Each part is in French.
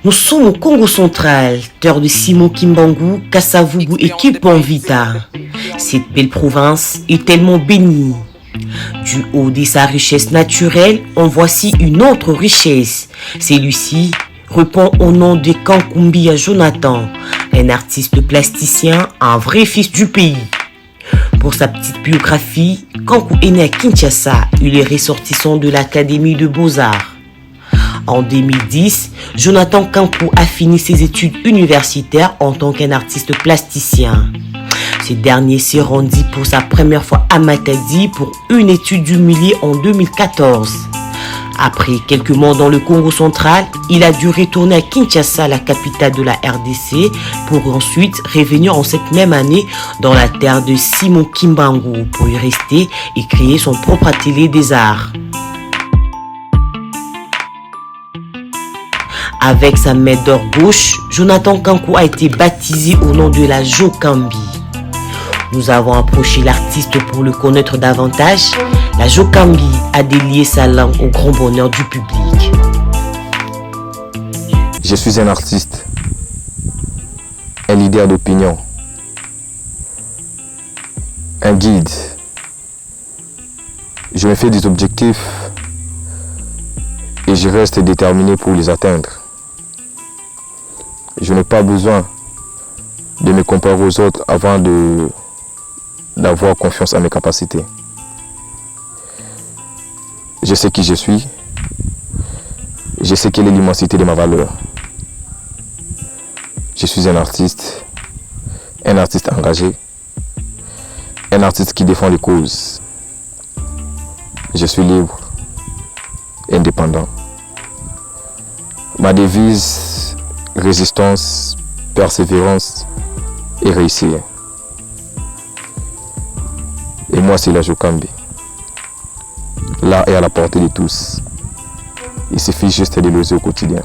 Nous sommes au Congo central, terre de Simon Kimbangu, Kasavubu et Kipanvita. Cette belle province est tellement bénie. Du haut de sa richesse naturelle, en voici une autre richesse. Celui-ci répond au nom de Kankumbia Jonathan, un artiste plasticien, un vrai fils du pays. Pour sa petite biographie, Kankou est né à Kinshasa, il est ressortissant de l'Académie de Beaux-Arts. En 2010, Jonathan Kankou a fini ses études universitaires en tant qu'un artiste plasticien. Ce dernier s'est rendu pour sa première fois à Matadi pour une étude du milieu en 2014. Après quelques mois dans le Congo central, il a dû retourner à Kinshasa, la capitale de la RDC, pour ensuite revenir en cette même année dans la terre de Simon Kimbangu pour y rester et créer son propre atelier des arts. Avec sa main d'or gauche, Jonathan Kankou a été baptisé au nom de la Jokambi. Nous avons approché l'artiste pour le connaître davantage. La Jokambi a délié sa langue au grand bonheur du public. Je suis un artiste, un leader d'opinion, un guide. Je me fais des objectifs et je reste déterminé pour les atteindre. Je n'ai pas besoin de me comparer aux autres avant d'avoir confiance en mes capacités. Je sais qui je suis. Je sais quelle est l'immensité de ma valeur. Je suis un artiste engagé, un artiste qui défend les causes. Je suis libre, indépendant. Ma devise, résistance, persévérance et réussir. Et moi, c'est la Jokambi. L'art est à la portée de tous. Il suffit juste de l'oser au quotidien.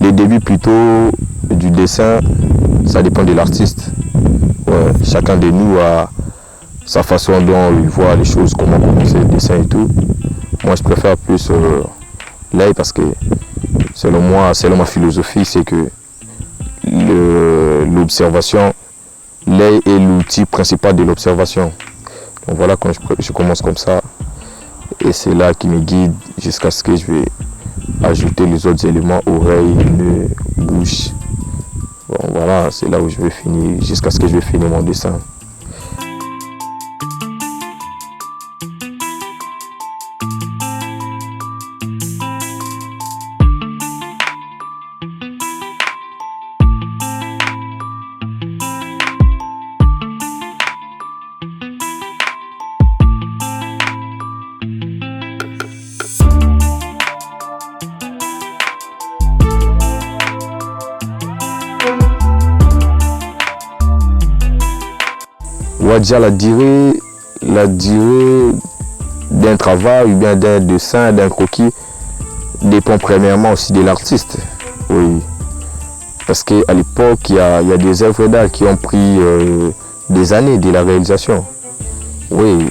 Le début plutôt du dessin, ça dépend de l'artiste. Ouais, chacun de nous a sa façon dont il voit les choses, comment commencer le dessin et tout. Moi, je préfère plus l'œil parce que selon moi, selon ma philosophie, c'est que l'observation, l'œil est l'outil principal de l'observation. Donc voilà, quand je commence comme ça, et c'est là qui me guide jusqu'à ce que je vais ajouter les autres éléments, oreilles, nez, bouche. Bon voilà, c'est là où je vais finir, jusqu'à ce que je vais finir mon dessin. Déjà la durée d'un travail ou bien d'un dessin, d'un croquis dépend premièrement aussi de l'artiste. Oui. Parce qu'à l'époque, il y a des œuvres d'art qui ont pris des années de la réalisation. Oui,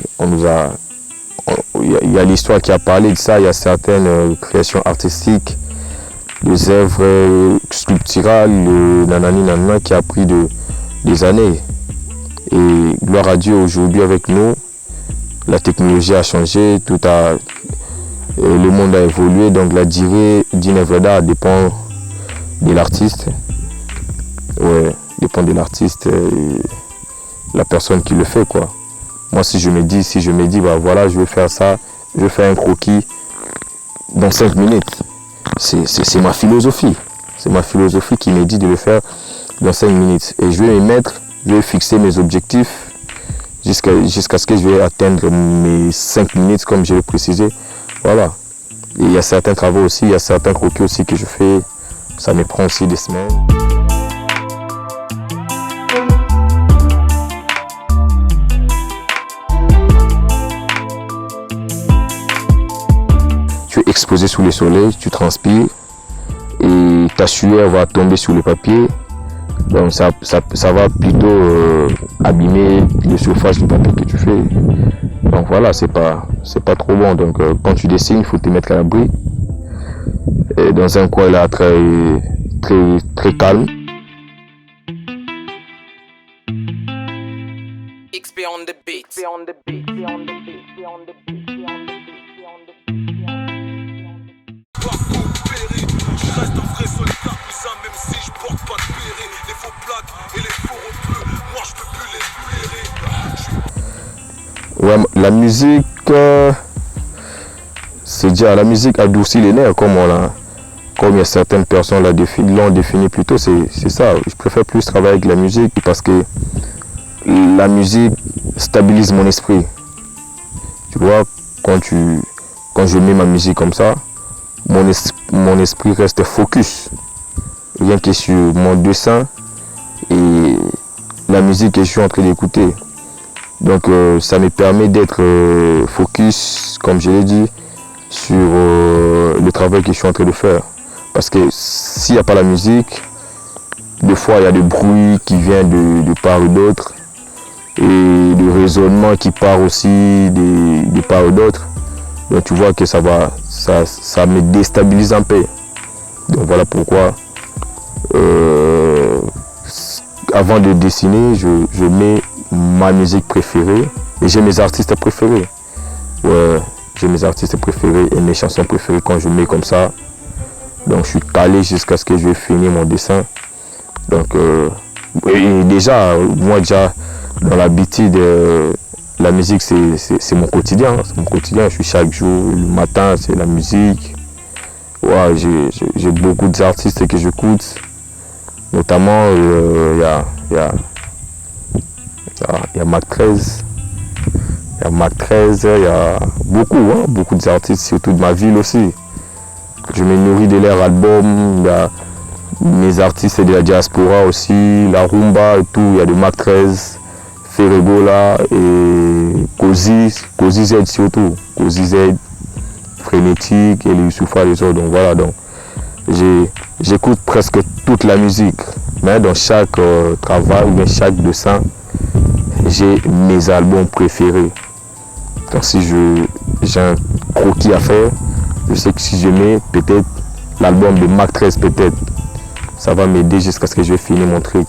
il y a l'histoire qui a parlé de ça, il y a certaines créations artistiques, des œuvres sculpturales, nanani qui a pris des années. Et gloire à Dieu, aujourd'hui avec nous, la technologie a changé, le monde a évolué, donc la durée d'une œuvre d'art dépend de l'artiste. Ouais, dépend de l'artiste et la personne qui le fait, quoi. Moi, si je me dis, bah voilà, je vais faire ça, je vais faire un croquis dans 5 minutes. C'est ma philosophie. C'est ma philosophie qui me dit de le faire dans 5 minutes. Et je vais fixer mes objectifs jusqu'à ce que je vais atteindre mes 5 minutes, comme je l'ai précisé. Voilà. Et il y a certains travaux aussi, il y a certains croquis aussi que je fais. Ça me prend aussi des semaines. tu es exposé sous le soleil, tu transpires et ta sueur va tomber sur le papier. Donc ça va plutôt abîmer le surface du papier que tu fais. Donc voilà, c'est pas trop bon. Donc quand tu dessines, il faut te mettre à l'abri. Et dans un coin là très calme. XP on the beat. Je reste vrai solitaire, puissant, même si je porte pas de béret. Les faux plaques et les faux rebeux, moi je peux plus les blairer. Ouais, la musique, c'est dire la musique adoucit les nerfs, comme il y a certaines personnes l'ont défini plus tôt, c'est ça. Je préfère plus travailler avec la musique parce que la musique stabilise mon esprit. Tu vois, quand je mets ma musique comme ça, mon esprit reste focus, rien que sur mon dessin et la musique que je suis en train d'écouter. Donc ça me permet d'être focus, comme je l'ai dit, sur le travail que je suis en train de faire. Parce que s'il n'y a pas la musique, des fois il y a des bruits qui viennent de part ou d'autre et des raisonnements qui partent aussi de part ou d'autre. Donc tu vois que ça me déstabilise un peu. Donc voilà pourquoi avant de dessiner, je mets ma musique préférée et j'ai mes artistes préférés. Ouais, j'ai mes artistes préférés et mes chansons préférées quand je mets comme ça. Donc je suis calé jusqu'à ce que je vais finir mon dessin. Donc et déjà, moi déjà dans l'habitude, la musique c'est mon quotidien. C'est mon quotidien. Je suis chaque jour, le matin c'est la musique. Ouais, j'ai beaucoup d'artistes que j'écoute. Notamment il y a Mac 13. Il y a Mac 13, il y a beaucoup d'artistes, surtout de ma ville aussi. Je me nourris de leurs albums. Il y a mes artistes de la diaspora aussi, la rumba et tout. Il y a de Mac 13, Ferregola et Kozi Z surtout. Kozi Z, Frénétique et les Youssoufa les autres. Donc voilà, donc j'écoute presque toute la musique. Mais dans chaque travail, dans chaque dessin, j'ai mes albums préférés. Donc si j'ai un croquis à faire, je sais que si je mets peut-être l'album de Mac 13, peut-être, ça va m'aider jusqu'à ce que je vais finir mon truc.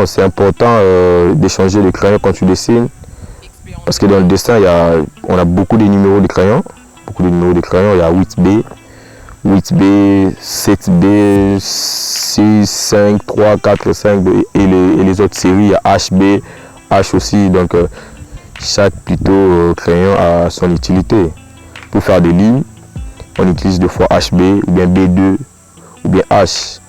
C'est important d'échanger les crayons quand tu dessines. Parce que dans le dessin, on a beaucoup de numéros de crayons. Il y a 8B, 7B, 6, 5, 3, 4, 5 et les autres séries, il y a HB, H aussi. Donc chaque crayon a son utilité. Pour faire des lignes, on utilise deux fois HB ou bien B2 ou bien H.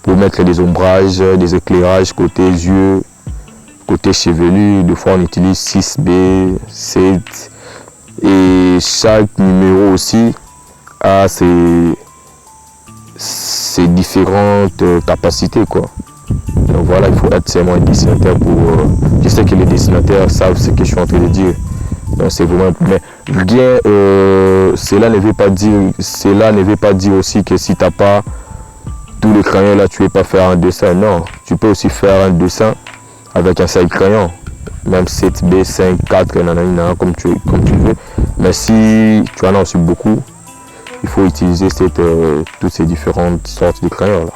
Pour mettre des ombrages, des éclairages côté yeux, côté chevelu, des fois on utilise 6B, 7 et chaque numéro aussi a ses différentes capacités quoi. Donc voilà, il faut être seulement un dessinateur pour... je sais que les dessinateurs savent ce que je suis en train de dire. Donc c'est vraiment... Mais rien, cela ne veut pas dire aussi que si tu n'as pas tous les crayons là, tu ne peux pas faire un dessin. Non, tu peux aussi faire un dessin avec un seul crayon, même 7B, 5, 4, nanana, comme tu veux. Mais si tu en as aussi beaucoup, il faut utiliser toutes ces différentes sortes de crayons là.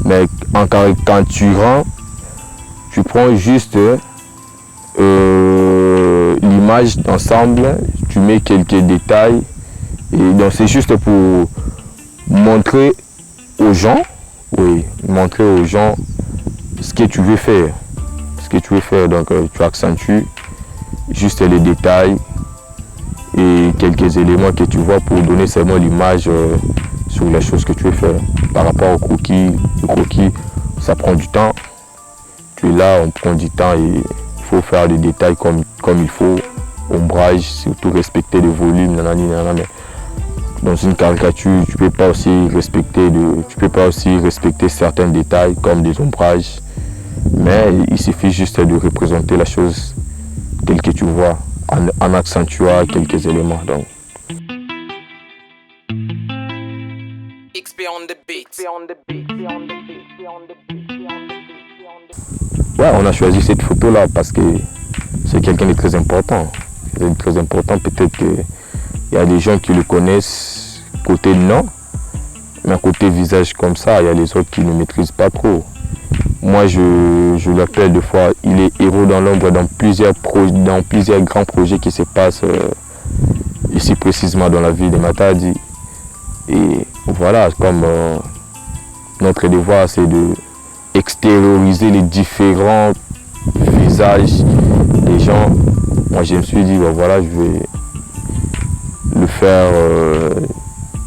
Mais quand tu rends, tu prends juste l'image d'ensemble, tu mets quelques détails. Et donc c'est juste pour montrer aux gens ce que tu veux faire. Donc tu accentues juste les détails et quelques éléments que tu vois pour donner seulement l'image sur les choses que tu veux faire. Par rapport au croquis, le croquis, ça prend du temps. Tu es là, on prend du temps et il faut faire des détails comme il faut. Ombrage, surtout respecter le volume, nanani, nanana, mais dans une caricature, tu peux pas aussi respecter certains détails comme des ombrages. Mais il suffit juste de représenter la chose telle que tu vois, en accentuant quelques éléments. Donc. Ouais, on a choisi cette photo-là parce que c'est quelqu'un de très important. Très important, peut-être qu'il y a des gens qui le connaissent côté nom, mais côté visage comme ça, il y a les autres qui ne maîtrisent pas trop. Moi, je l'appelle des fois, il est héros dans l'ombre dans plusieurs grands projets qui se passent ici précisément dans la ville de Matadi. Et voilà, comme notre devoir, c'est de extérioriser les différents visages des gens. Moi, je me suis dit, ben voilà, je vais le faire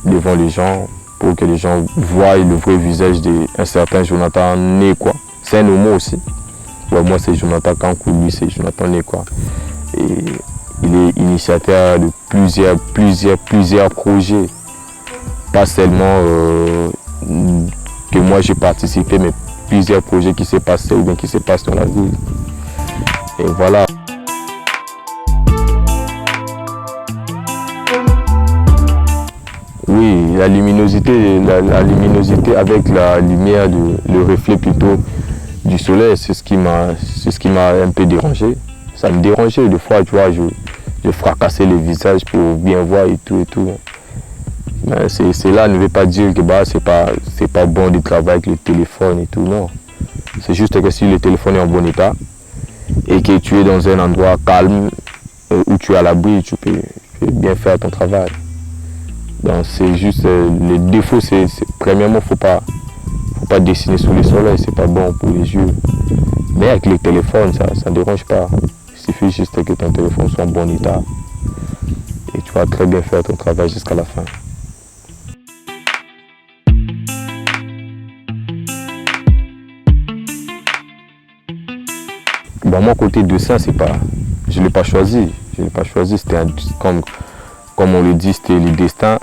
devant les gens pour que les gens voient le vrai visage d'un certain Jonathan Né, quoi. C'est un homo aussi. Ouais, moi, c'est Jonathan Kankou, lui, c'est Jonathan Né, quoi. Et il est initiateur de plusieurs projets. Pas seulement que moi j'ai participé, mais plusieurs projets qui s'est passé ou bien qui se passent dans la ville. Et voilà. Oui, la luminosité avec la lumière, le reflet plutôt du soleil, c'est ce qui m'a un peu dérangé. Ça me dérangeait des fois, tu vois, je fracassais le visage pour bien voir et tout. Mais cela ne veut pas dire que bah, c'est pas bon de travailler avec le téléphone et tout, non. C'est juste que si le téléphone est en bon état et que tu es dans un endroit calme où tu es à l'abri, tu peux bien faire ton travail. Donc c'est juste le défaut, premièrement, faut pas dessiner sous le soleil, c'est pas bon pour les yeux. Mais avec le téléphone, ça ne dérange pas. Il suffit juste que ton téléphone soit en bon état et tu vas très bien faire ton travail jusqu'à la fin. Bon, mon côté dessin, je ne l'ai pas choisi. C'était comme on le dit, c'était le destin.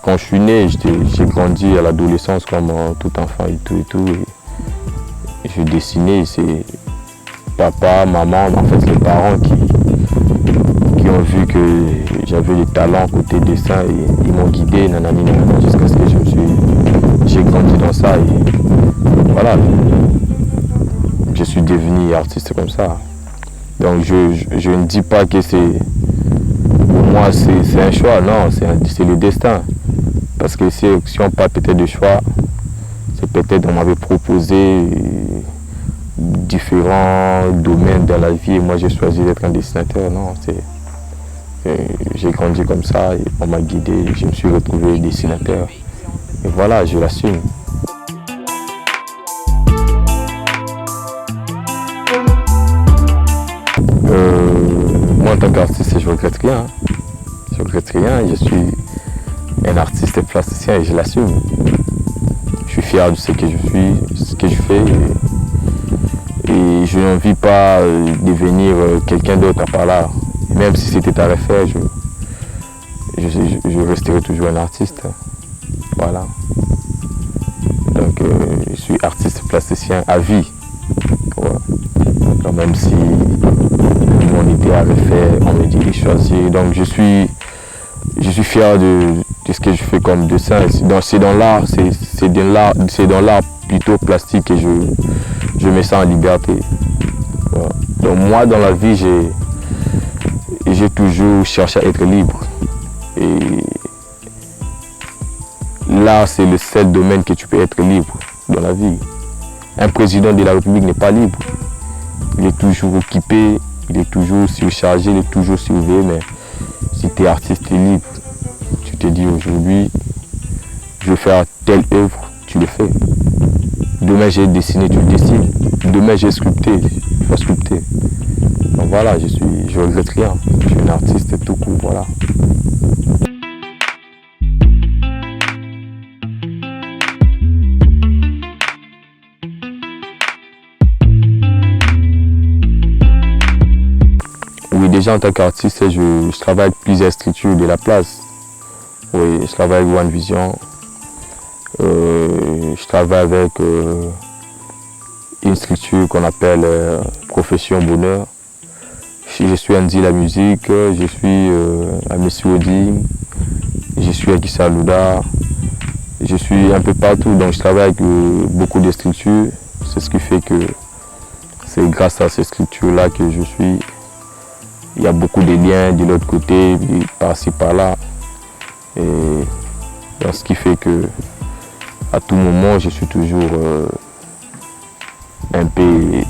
Quand je suis né, j'ai grandi à l'adolescence comme tout enfant et tout. Et je dessinais, c'est papa, maman, en fait les parents qui ont vu que j'avais le talent côté dessin et ils m'ont guidé, jusqu'à ce que j'ai grandi dans ça. Et voilà, je suis devenu artiste comme ça. Donc je ne dis pas que pour moi c'est un choix, non, c'est le destin. Parce que si on parle peut-être de choix, c'est peut-être on m'avait proposé différents domaines dans la vie et moi j'ai choisi d'être un dessinateur. Non, j'ai grandi comme ça et on m'a guidé et je me suis retrouvé dessinateur. Et voilà, je l'assume. Moi en tant qu'artiste, je regrette rien. Je regrette rien, je suis un artiste plasticien et je l'assume. Je suis fier de ce que je suis, ce que je fais. Et je n'envie pas devenir quelqu'un d'autre à part là. Même si c'était à refaire, je resterai toujours un artiste. Voilà. Donc je suis artiste plasticien à vie. Ouais. Donc, même si mon idée à refaire, on me dit de choisir. Donc je suis fier de ce que je fais comme dessin. C'est dans l'art plutôt plastique que je me sens en liberté. Voilà. Donc moi dans la vie j'ai toujours cherché à être libre. Et l'art c'est le seul domaine que tu peux être libre dans la vie. Un président de la République n'est pas libre. Il est toujours occupé, il est toujours surchargé, il est toujours surveillé, mais si tu es artiste, tu es libre. Tu te dis aujourd'hui, je vais faire telle œuvre, tu le fais. Demain j'ai dessiné, tu le dessines. Demain j'ai sculpté, tu vas sculpter. Donc voilà, je regrette rien. Je suis un artiste tout court, voilà. déjà en tant qu'artiste, je travaille avec plusieurs structures de la place. Oui, je travaille avec One Vision. Je travaille avec une structure qu'on appelle Profession Bonheur. Je suis Andy La Musique, je suis à Messi Odi, je suis à Kissa Louda, je suis un peu partout, donc je travaille avec beaucoup de structures. C'est ce qui fait que c'est grâce à ces structures-là que je suis. Il y a beaucoup de liens de l'autre côté, par-ci, par-là. Et donc, ce qui fait que à tout moment, je suis toujours un peu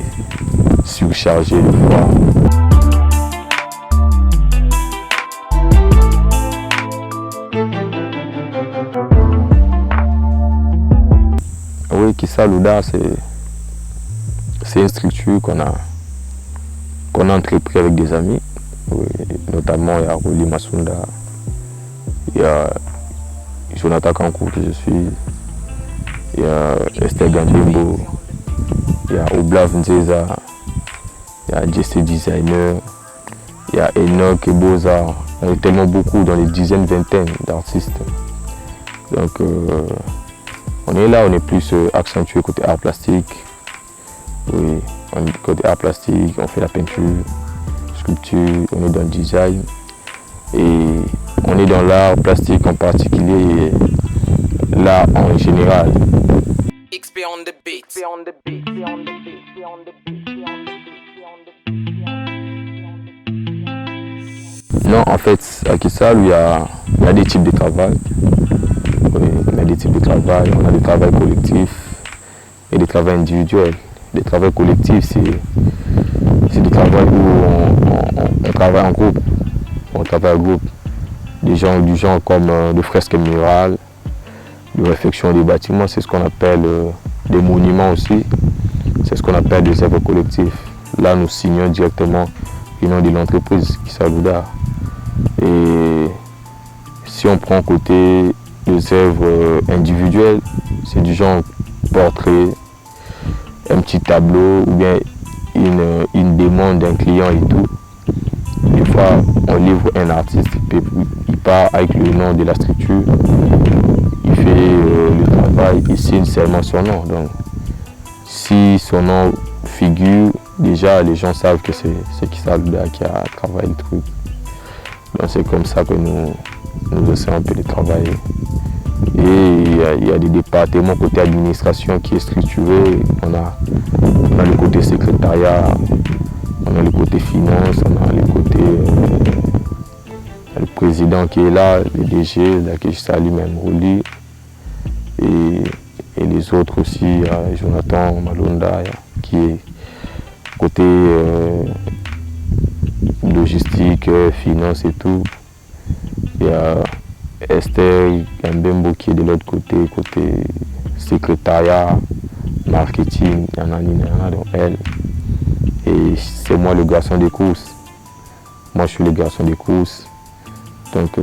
surchargé de fois. Oui, Kissa Louda, c'est une structure qu'on a entrepris avec des amis. Oui, notamment, il y a Roli Masunda, il y a Jonathan Kankou que je suis, il y a Esther Gandimbo, il y a Oblav Nzeza, il y a Jesse Designer, il y a Enoch et Beaux-Arts. On est tellement beaucoup, dans les dizaines, vingtaines d'artistes. Donc, on est là, on est plus accentué côté art plastique. Oui, on est côté art plastique, on fait la peinture, sculpture, on est dans le design. Et on est dans l'art plastique en particulier et l'art en général. Non, en fait, à Kissa, il y a des types de travail. Oui, on a des types de travail. On a des travails collectifs et des travails individuels. Les travaux collectifs, c'est des travaux où on travaille en groupe. On travaille en groupe. Des gens du genre comme des fresques murales, de réfection des bâtiments, c'est ce qu'on appelle des monuments aussi. C'est ce qu'on appelle des œuvres collectives. Là, nous signons directement le nom de l'entreprise, Kissa Louda. Et si on prend côté des œuvres individuelles, c'est du genre portrait, un petit tableau ou bien une demande d'un client et tout. Des fois, on livre un artiste, il part avec le nom de la structure, il fait le travail, il signe seulement son nom. Donc, si son nom figure, déjà les gens savent que c'est Kissa Louda qui a travaillé le truc. Donc c'est comme ça que nous essayons un peu de travailler. Et il y a des départements côté administration qui est structuré. On a le côté secrétariat, on a le côté finance, on a le côté le président qui est là, le DG, là, que je salue même Roli. Et les autres aussi, Jonathan Malonda qui est côté logistique, finance et tout. Il y a Esther Gambembo qui est de l'autre côté secrétariat, marketing, donc elle. Et c'est moi le garçon des courses. Moi je suis le garçon des courses. Donc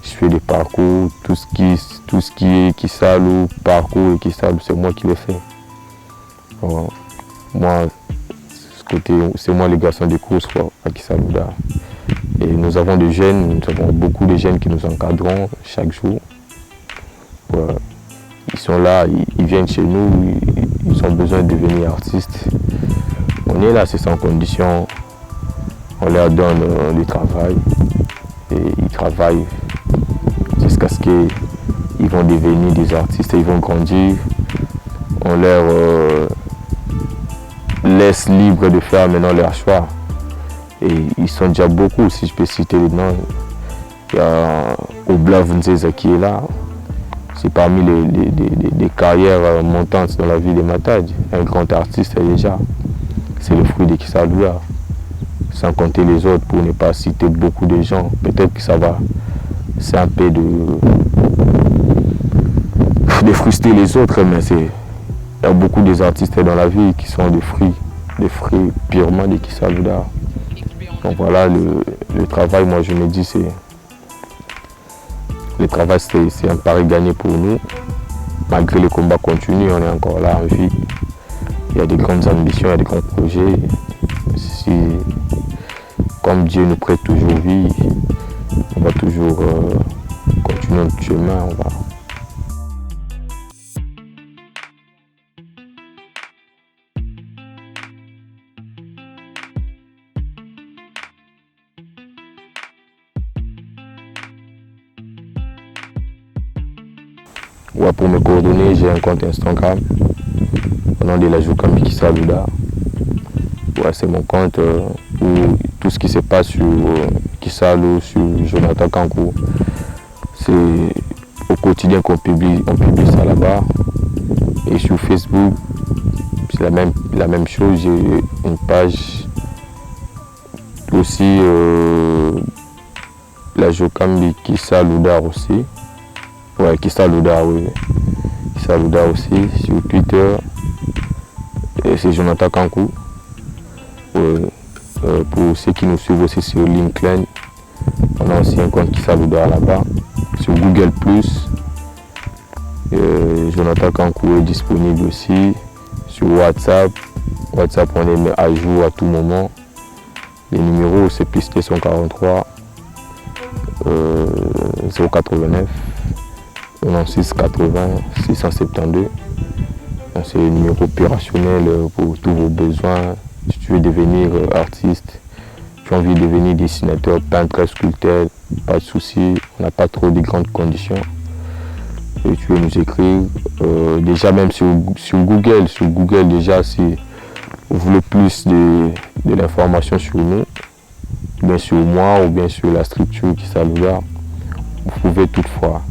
je fais des parcours, tout ce qui est Kissa Lou, parcours et Kissa Lou, c'est moi qui le fais. Moi, c'est moi le garçon des courses à Kissa Louda. Et nous avons des jeunes, nous avons beaucoup de jeunes qui nous encadrent chaque jour. Ils sont là, ils viennent chez nous, ils ont besoin de devenir artistes. On est là, c'est sans condition. On leur donne le travail et ils travaillent jusqu'à ce qu'ils vont devenir des artistes et ils vont grandir. On leur laisse libre de faire maintenant leur choix. Et ils sont déjà beaucoup, si je peux citer les noms. Il y a Oblav Nzeza qui est là. C'est parmi les carrières montantes dans la ville de Matadi. Un grand artiste déjà. C'est le fruit de Kissa Louda. Sans compter les autres pour ne pas citer beaucoup de gens. Peut-être que ça va. C'est un peu de frustrer les autres, mais il y a beaucoup des artistes dans la vie qui sont des fruits purement de Kissa Louda. Donc voilà, le travail, moi je me dis, le travail c'est un pari gagné pour nous. Malgré les combats continus, on est encore là en vie. Il y a des grandes ambitions, il y a des grands projets. comme Dieu nous prête toujours vie, on va toujours continuer notre chemin. On va... Ouais, pour me coordonner, j'ai un compte Instagram au nom de la Jokambi Kissa Louda. Ouais, c'est mon compte où tout ce qui se passe sur Kissa Lou, sur Jonathan Kankou, c'est au quotidien qu'on publie ça là-bas. Et sur Facebook, c'est la même chose. J'ai une page aussi, la Jokambi Kissa Louda aussi. Ouais, Kissa Louda, oui. Kissa Louda aussi. Sur Twitter, c'est Jonathan Kankou. Pour ceux qui nous suivent aussi sur LinkedIn, on a aussi un compte Kissa Louda là-bas. Sur Google+, Jonathan Kankou est disponible aussi. Sur WhatsApp, on est à jour à tout moment. Les numéros, c'est +143 089 96 80 672. C'est le numéro opérationnel pour tous vos besoins. Si tu veux devenir artiste, tu as envie de devenir dessinateur, peintre, sculpteur, pas de souci, on n'a pas trop de grandes conditions. Et tu veux nous écrire, déjà même sur Google déjà, si vous voulez plus de l'information sur nous, bien sur moi ou bien sur la structure Kissa Louda, vous pouvez toutefois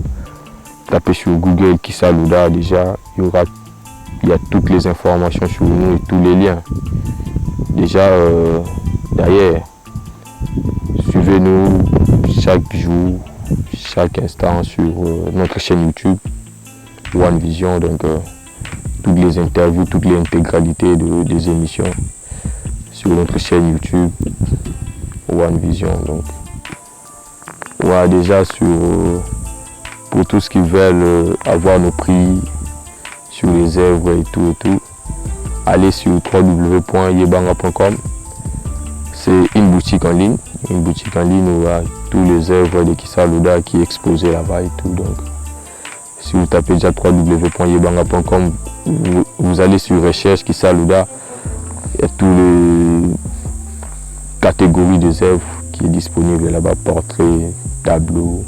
taper sur Google Kissa Louda. Déjà, il y a toutes les informations sur nous et tous les liens. Déjà, derrière, suivez-nous chaque jour, chaque instant sur notre chaîne YouTube One Vision. Donc, toutes les interviews, toutes les intégralités des émissions sur notre chaîne YouTube One Vision. Donc, ouais, déjà pour tous qui veulent avoir nos prix sur les œuvres et tout, allez sur www.yebanga.com. C'est une boutique en ligne où il y a tous les œuvres de Kissa Louda qui est exposé là-bas et tout. Donc, si vous tapez déjà www.yebanga.com, vous allez sur recherche Kissa Louda, il y a toutes les catégories des œuvres qui est disponible là-bas, portrait, tableau,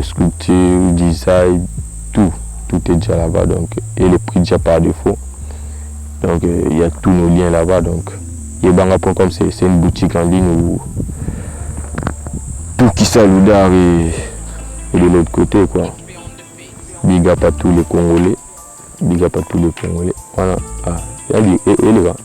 sculpture, design, tout est déjà là-bas, donc, et les prix déjà par défaut. Donc il y a tous nos liens là-bas. Donc yebanga.com, c'est une boutique en ligne où tout Kissa Louda est de l'autre côté, quoi. Big up à tous les Congolais. Voilà. Ah, il y a dit, et les gars.